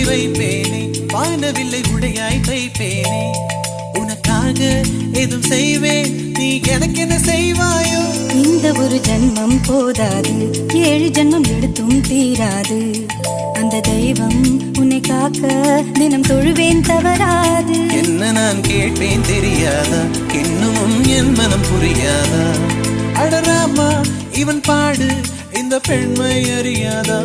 வைப்பேனே, வானவில்லை உடையாய் தைப்பேனே. உனக்காக எதுவும் செய்வேன், நீ எனக்கு என்ன செய்வாயோ? இந்த ஒரு ஜன்மம் போதாது, 7 ஜன்மம் எடுத்தும் தீராது. அந்த தெய்வம் உன்னை காக்க தினம் தொழுவேன் தவறாது. என்ன நான் கேட்பேன் தெரியாதா, இன்னும் என் மனம் புரியாதா? அடராமா இவன் பாடு இந்த பெண்மை அறியாதா?